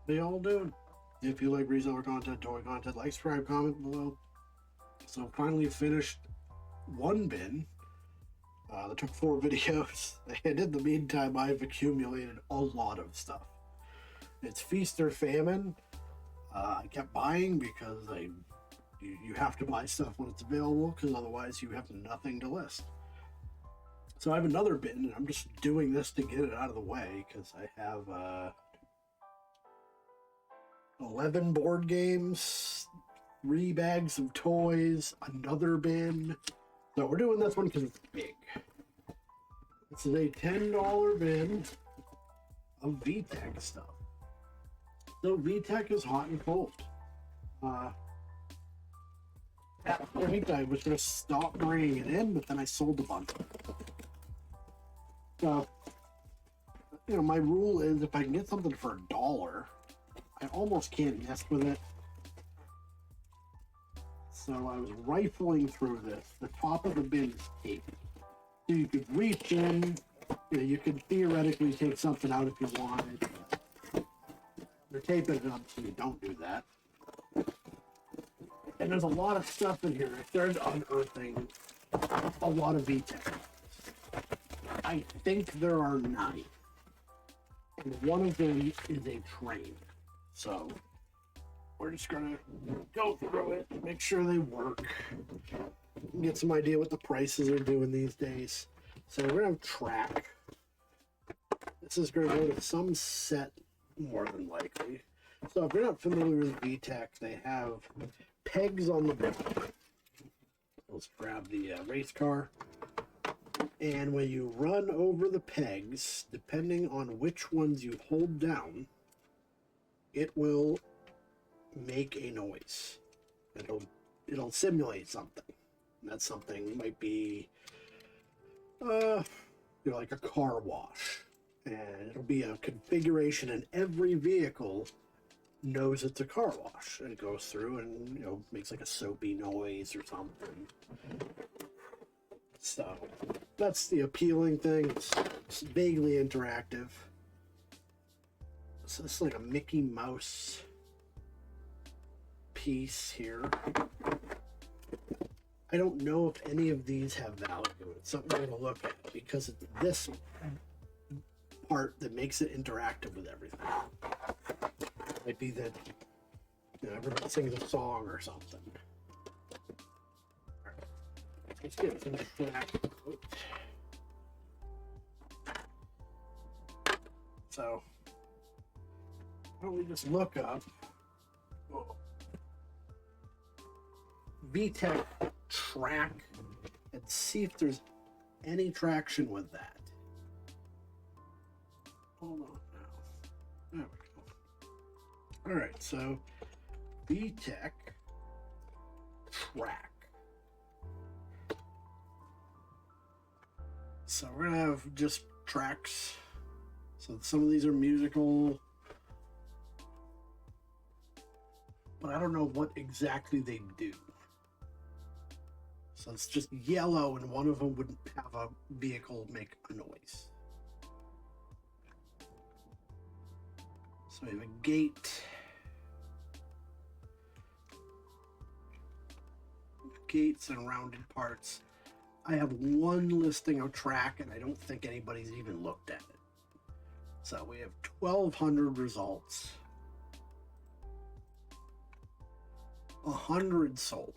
How y'all doing? If you like reseller content, toy content, like, subscribe, comment below. So finally finished one bin. That took 4 videos. And in the meantime, I've accumulated a lot of stuff. It's feast or famine. I kept buying because you have to buy stuff when it's available, because otherwise you have nothing to list. So I have another bin, and I'm just doing this to get it out of the way, because I have 11 board games, 3 bags of toys, another bin. So we're doing this one because it's big. This is a $10 bin of Vtech stuff. So Vtech is hot and cold. At a point, I was going to stop bringing it in, but then I sold a bunch. So, my rule is if I can get something for $1, I almost can't mess with it. So I was rifling through this. The top of the bin is taped. So you could reach in, you could theoretically take something out if you wanted. But they're taping it up so you don't do that. And there's a lot of stuff in here. I started unearthing a lot of Vtech. I think there are 9. And one of them is a train. So we're just gonna go through it, make sure they work, get some idea what the prices are doing these days. So we're gonna have track. This is gonna go to some set more than likely. So if you're not familiar with Vtech, they have pegs on the back. Let's grab the race car. And when you run over the pegs, depending on which ones you hold down, it will make a noise. It'll simulate something. And that something might be like a car wash. And it'll be a configuration, and every vehicle knows it's a car wash. And it goes through and makes like a soapy noise or something. So that's the appealing thing. It's vaguely interactive. So this is like a Mickey Mouse piece here. I don't know if any of these have value. It's something we're going to look at, because it's this part that makes it interactive with everything. It might be that everybody sings a song or something. All right. Let's get some track. So why don't we just look up Vtech track and see if there's any traction with that. Hold on now. There we go. Alright, so Vtech track. So we're gonna have just tracks. So some of these are musical, but I don't know what exactly they do. So it's just yellow, and one of them wouldn't have a vehicle make a noise. So we have a gate. Gates and rounded parts. I have one listing of track, and I don't think anybody's even looked at it. So we have 1,200 results. 100 sold.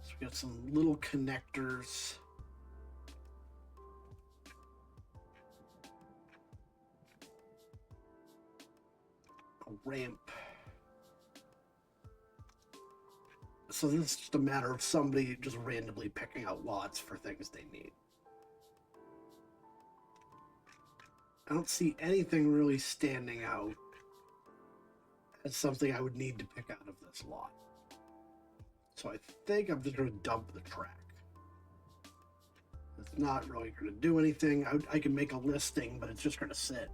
So we got some little connectors. A ramp. So this is just a matter of somebody just randomly picking out lots for things they need. I don't see anything really standing out as something I would need to pick out of this lot. So I think I'm just going to dump the track. It's not really going to do anything. I can make a listing, but it's just going to sit.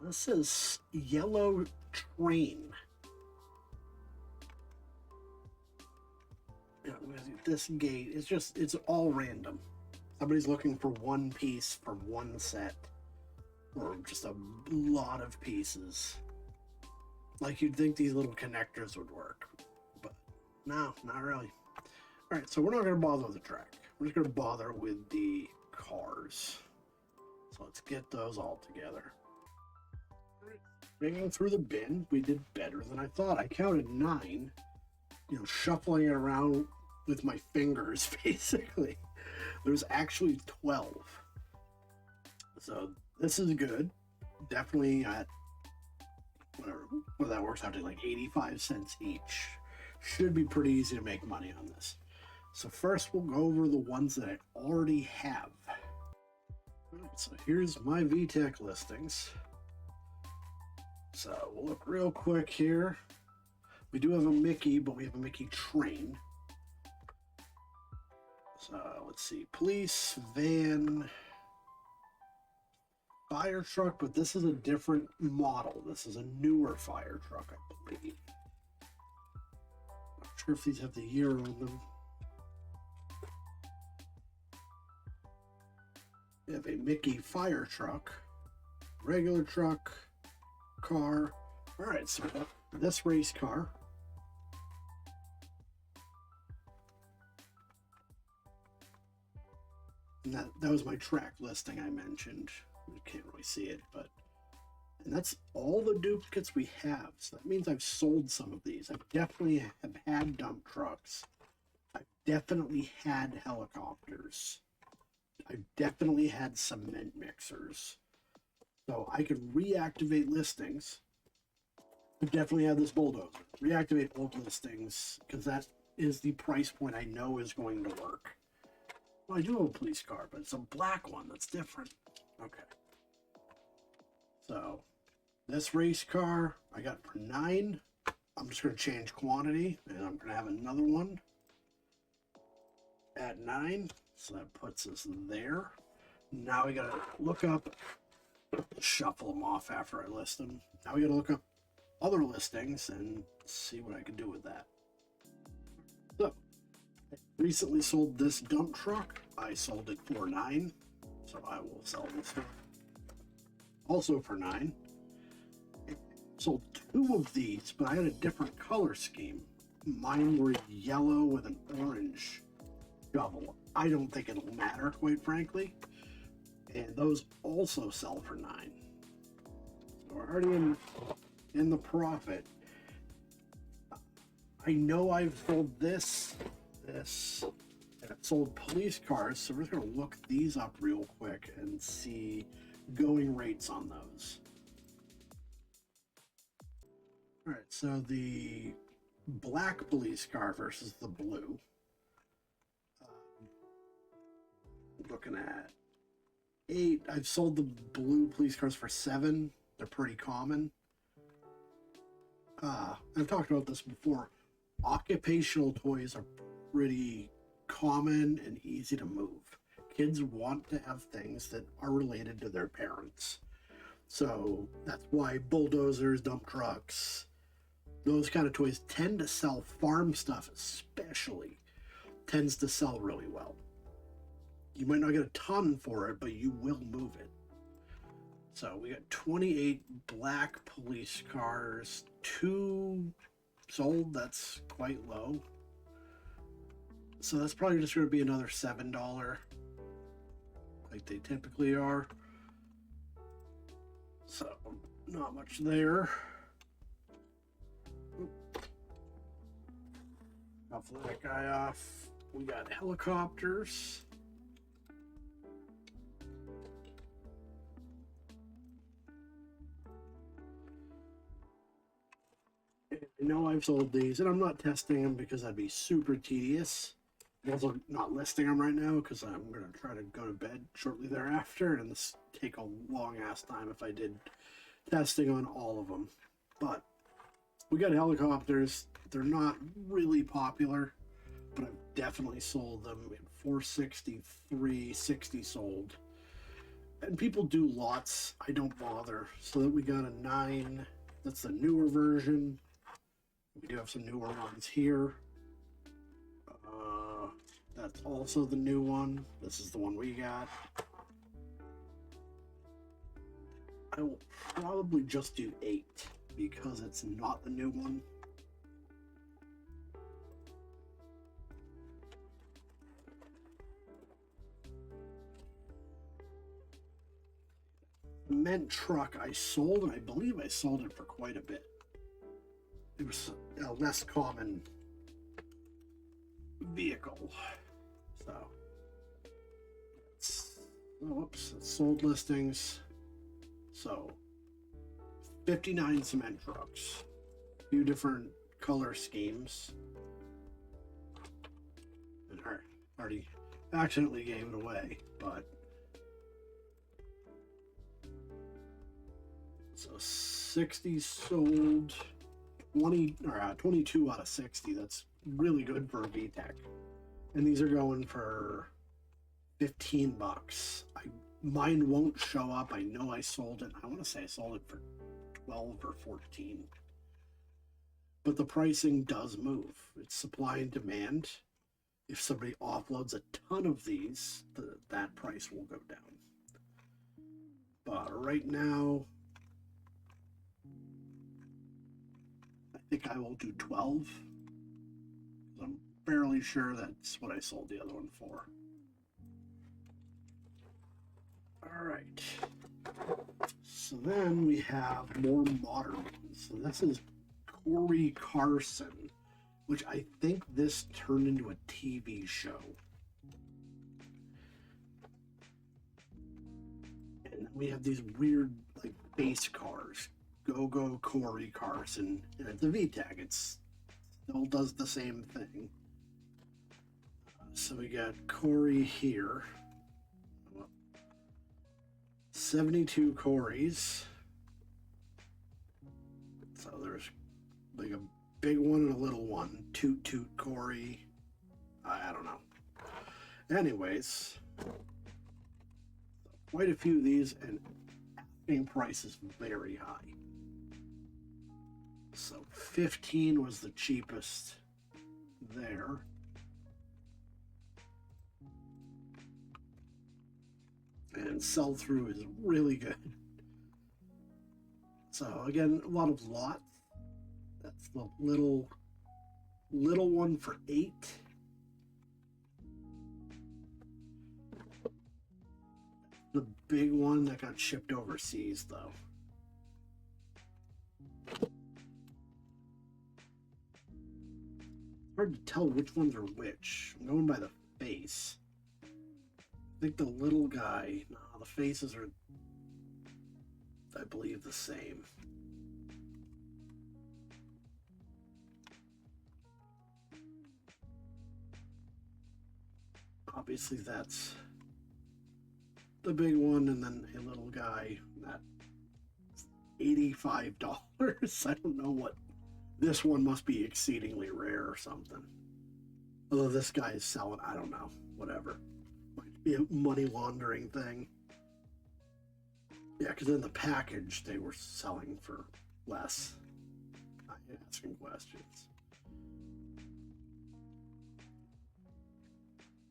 This is Yellow Train. This gate is just, it's all random. Somebody's looking for one piece from one set, or just a lot of pieces. Like you'd think these little connectors would work, but no, not really. All right, so we're not going to bother with the track. We're just going to bother with the cars. So let's get those all together. Bringing through the bin, we did better than I thought. I counted 9, shuffling it around with my fingers, basically. There's actually 12. So this is good. Definitely at whatever that works out to, like 85 cents each. Should be pretty easy to make money on this. So first we'll go over the ones that I already have. All right, so here's my Vtech listings. So we'll look real quick here. We do have a Mickey, but we have a Mickey train. So let's see, police, van, fire truck, but this is a different model. This is a newer fire truck, I believe. Not sure if these have the year on them. We have a Mickey fire truck, regular truck, car. All right, so this race car. And that was my track listing I mentioned. You can't really see it, and that's all the duplicates we have. So that means I've sold some of these. I definitely have had dump trucks. I've definitely had helicopters. I've definitely had cement mixers. So I could reactivate listings. I definitely have this bulldozer. Reactivate old listings, because that is the price point I know is going to work. Well, I do have a police car, but it's a black one. That's different. Okay. So this race car I got for 9. I'm just going to change quantity, and I'm going to have another one at 9. So that puts us there. Now we got to look up, shuffle them off after I list them. Now we got to look up other listings and see what I can do with that. So I recently sold this dump truck. I sold it for 9. So I will sell this one also for 9. Sold 2 of these, but I had a different color scheme. Mine were yellow with an orange shovel. I don't think it'll matter, quite frankly. And those also sell for 9. So we're already in the profit. I know I've sold this, and I've sold police cars, so we're just going to look these up real quick and see going rates on those. All right, so the black police car versus the blue. Looking at 8. I've sold the blue police cars for 7. They're pretty common. I've talked about this before. Occupational toys are pretty common and easy to move. Kids want to have things that are related to their parents. So that's why bulldozers, dump trucks, those kind of toys tend to sell. Farm stuff especially tends to sell really well. You might not get a ton for it, but you will move it. So we got 28 black police cars, 2 sold. That's quite low. So that's probably just going to be another $7, like they typically are. So not much there. Shuffle that guy off. We got helicopters. I know I've sold these, and I'm not testing them because that'd be super tedious. I'm also not listing them right now because I'm going to try to go to bed shortly thereafter, and this take a long ass time if I did testing on all of them. But we got helicopters. They're not really popular, but I've definitely sold them. We had 463, 60 sold. And people do lots. I don't bother. So that we got a 9. That's the newer version. We do have some newer ones here. It's also the new one. This is the one we got. I will probably just do 8 because it's not the new one. Cement truck I sold, and I believe I sold it for quite a bit. It was a less common vehicle. So, whoops, sold listings. So, 59 cement trucks, a few different color schemes. And I already accidentally gave it away, but so 60 sold, 22 out of 60. That's really good for a Vtech. And these are going for $15. Mine won't show up. I know I sold it. I want to say I sold it for 12 or 14. But the pricing does move. It's supply and demand. If somebody offloads a ton of these, that price will go down. But right now, I think I will do 12. I'm fairly sure that's what I sold the other one for. All right. So then we have more modern ones. So this is Cory Carson, which I think this turned into a TV show. And we have these weird, like, base cars. Go Cory Carson. And it's a Vtech. It still does the same thing. So we got Cory here. 72 Corys. So there's like a big one and a little one. Toot Cory. I don't know. Anyways, quite a few of these, and asking price is very high. So 15 was the cheapest there. And sell through is really good. So again, a lot of lots. That's the little one for 8. The big one that got shipped overseas, though. Hard to tell which ones are which. I'm going by the face. I think the little guy, no, the faces are, I believe, the same. Obviously, that's the big one, and then a little guy, that's $85. I don't know what, this one must be exceedingly rare or something. Although this guy is selling, I don't know, whatever. Be a money laundering thing. Yeah, because in the package they were selling for less. I'm asking questions.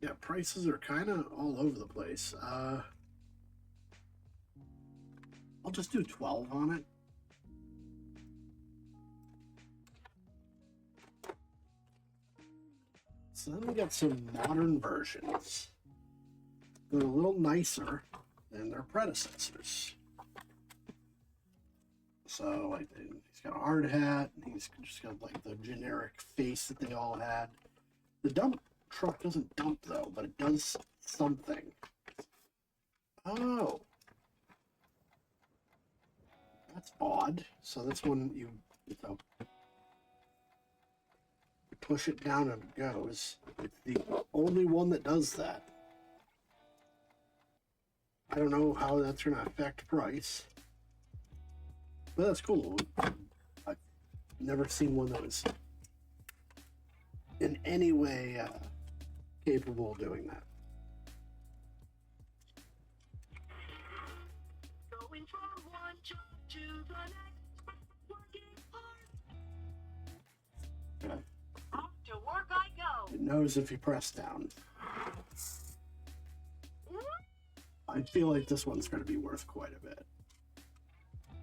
Yeah, prices are kind of all over the place. I'll just do 12 on it. So then we got some modern versions. They're a little nicer than their predecessors. So like, he's got a hard hat, and he's just got like the generic face that they all had. The dump truck doesn't dump though, but it does something. Oh, that's odd. So that's when you push it down and it goes. It's the only one that does that. I don't know how that's going to affect price, but that's cool. I've never seen one that was in any way capable of doing that. Going from one job to the next, working hard. Okay. Off to work I go. It knows if you press down. I feel like this one's going to be worth quite a bit.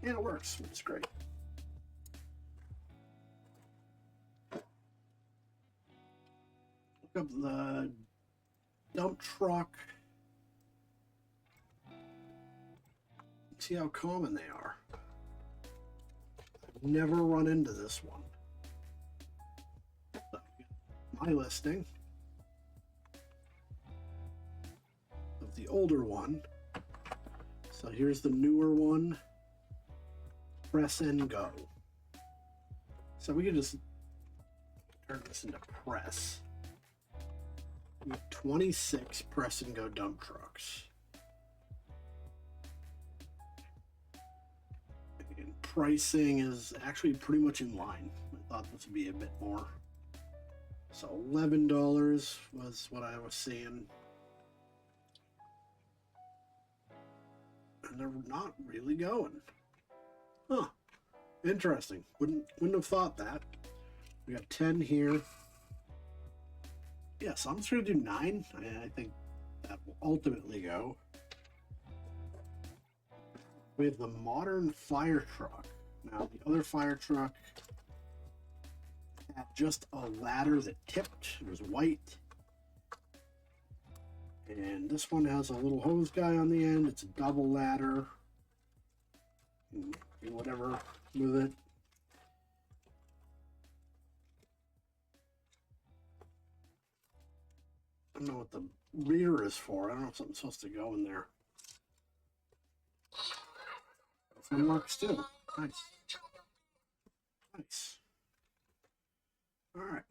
And it works, which is great. Look up the dump truck. See how common they are. I've never run into this one. So, my listing of the older one. So here's the newer one. Press and go. So we can just turn this into press. We have 26 press and go dump trucks. And pricing is actually pretty much in line. I thought this would be a bit more. So $11 was what I was seeing. And they're not really going. Huh. Interesting. Wouldn't have thought that. We got 10 here. Yeah, so I'm just going to do 9. I think that will ultimately go. We have the modern fire truck. Now, the other fire truck had just a ladder that tipped. It was white. And this one has a little hose guy on the end. It's a double ladder. And do whatever with it. I don't know what the rear is for. I don't know if something's supposed to go in there. It works too. Nice. Nice. All right.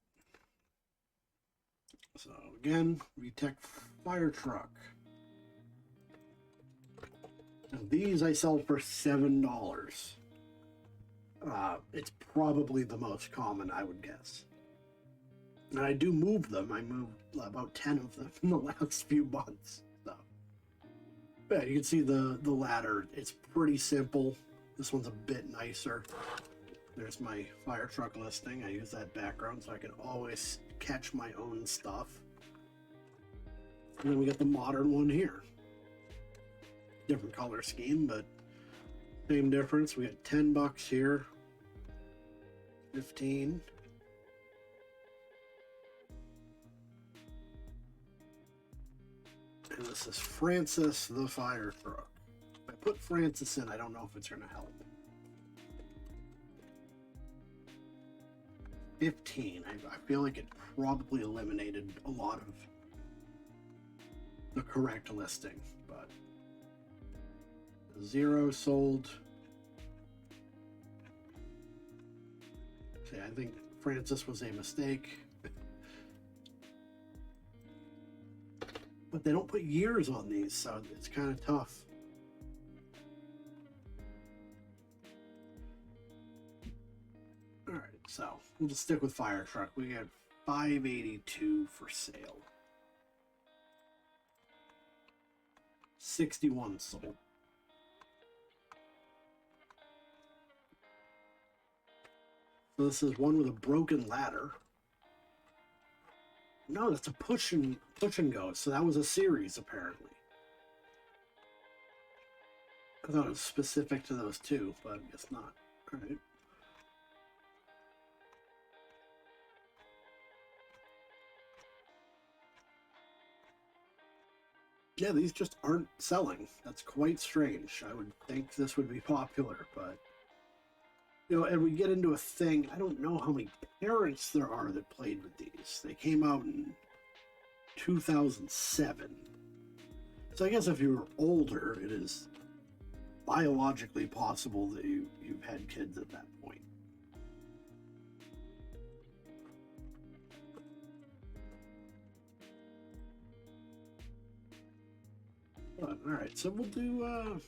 So again, Vtech fire truck. Now these I sell for $7. It's probably the most common, I would guess. And I do move them. I moved about 10 of them in the last few months. So, yeah, you can see the ladder. It's pretty simple. This one's a bit nicer. There's my fire truck listing. I use that background so I can always catch my own stuff. And then we got the modern one here. Different color scheme, but same difference. We got $10 here. 15. And this is Francis the fire truck. If I put Francis in, I don't know if it's going to help. 15. I feel like it probably eliminated a lot of the correct listing, but 0 sold. See, I think Francis was a mistake. But they don't put years on these, so it's kind of tough. All right, so we'll just stick with fire truck. We got $582 for sale. 61 sold. So this is one with a broken ladder. No, that's a push and go. So that was a series, apparently. I thought it was specific to those two, but I guess not. All right. Yeah, these just aren't selling. That's quite strange. I would think this would be popular, but you know, and we get into a thing, I don't know how many parents there are that played with these. They came out in 2007. So I guess if you were older, it is biologically possible that you've had kids at that point. But, all right, so we'll do,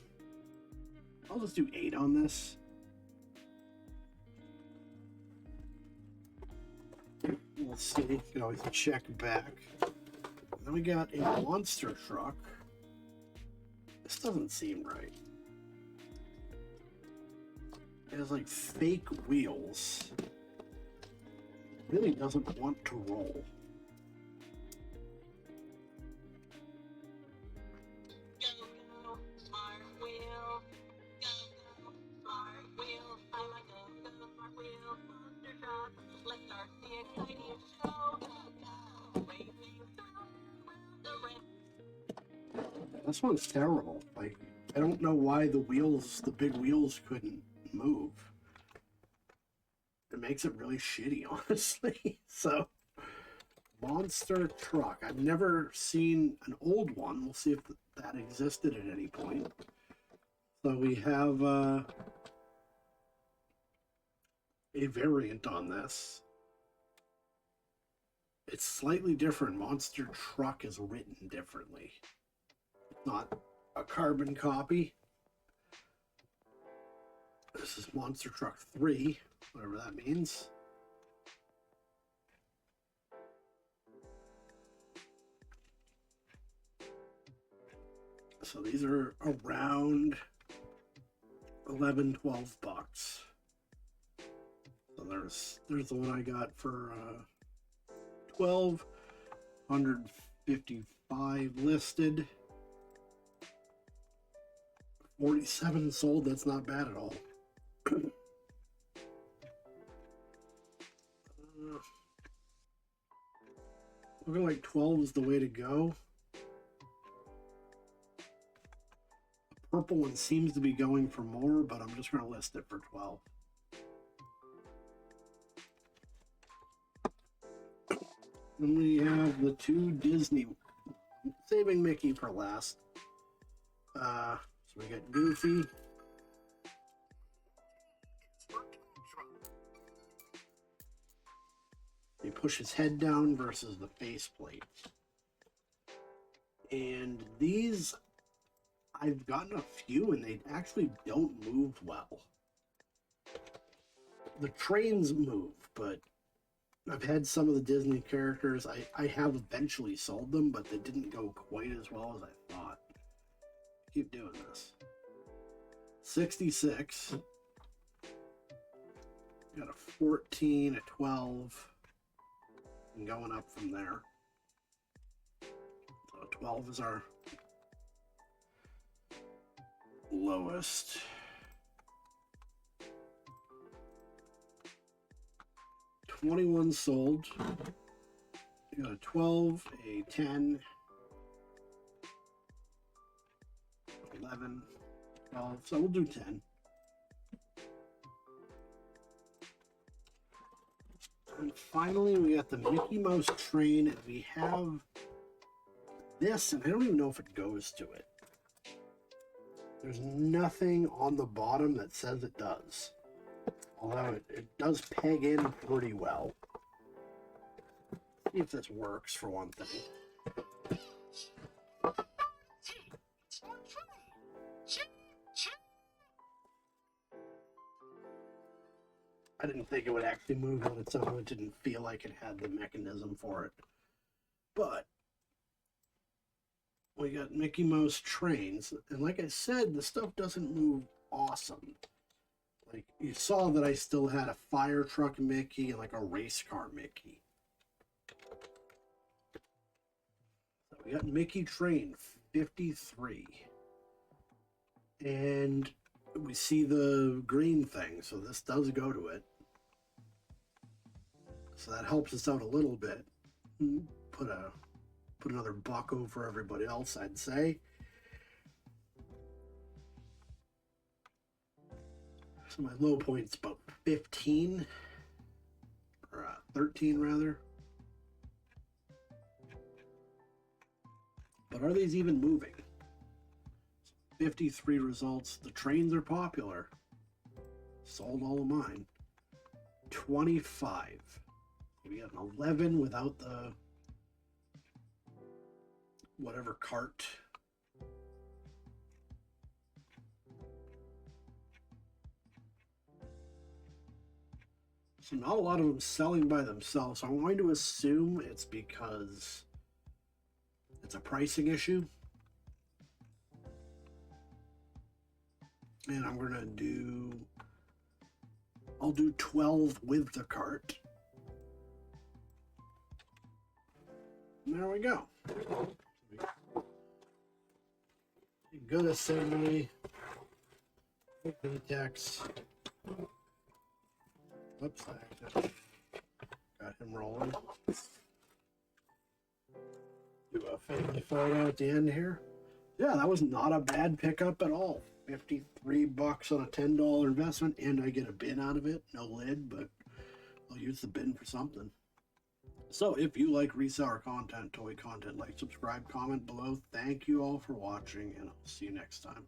I'll just do 8 on this. Let's see, you can always check back. Then we got a monster truck. This doesn't seem right. It has like fake wheels. It really doesn't want to roll. This one's terrible. Like, I don't know why the wheels, the big wheels, couldn't move. It makes it really shitty, honestly. So, monster truck. I've never seen an old one. We'll see if that existed at any point. So we have a variant on this. It's slightly different. Monster truck is written differently. It's not a carbon copy. This is Monster Truck 3, whatever that means. So these are around 11, 12 bucks. So there's the one I got for 1,255 listed. 47 sold. That's not bad at all. Looking like 12 is the way to go. The purple one seems to be going for more, but I'm just going to list it for 12. Then we have the two Disney. Saving Mickey for last. So we got Goofy. He pushes head down versus the faceplate. And these, I've gotten a few and they actually don't move well. The trains move, but I've had some of the Disney characters. I have eventually sold them, but they didn't go quite as well as I thought. Keep doing this. 66. Got a 14, a 12. And going up from there. So 12 is our lowest. $21 sold. You got a 12, a 10, 11, 12. So we'll do 10. And finally, we got the Mickey Mouse Train, and we have this, and I don't even know if it goes to it. There's nothing on the bottom that says it does. Although it does peg in pretty well. See if this works for one thing. I didn't think it would actually move on its own. It didn't feel like it had the mechanism for it. But we got Mickey Mouse trains. And like I said, the stuff doesn't move awesome. Like, you saw that I still had a fire truck Mickey and like a race car Mickey. So we got Mickey Train 53. And we see the green thing, so this does go to it. So that helps us out a little bit. Put another buck over everybody else, I'd say. So my low point's about 15, or 13 rather. But are these even moving? 53 results. The trains are popular. Sold all of mine. 25. We got an 11 without the whatever cart. So not a lot of them selling by themselves. So I'm going to assume it's because it's a pricing issue. And I'm going to do, I'll do 12 with the cart. And there we go. Good assembly. Vtechs. Oops, I actually got him rolling. Do a family photo at the end here. Yeah, that was not a bad pickup at all. $53 on a $10 investment, and I get a bin out of it. No lid, but I'll use the bin for something. So if you like reseller content, toy content, like, subscribe, comment below. Thank you all for watching, and I'll see you next time.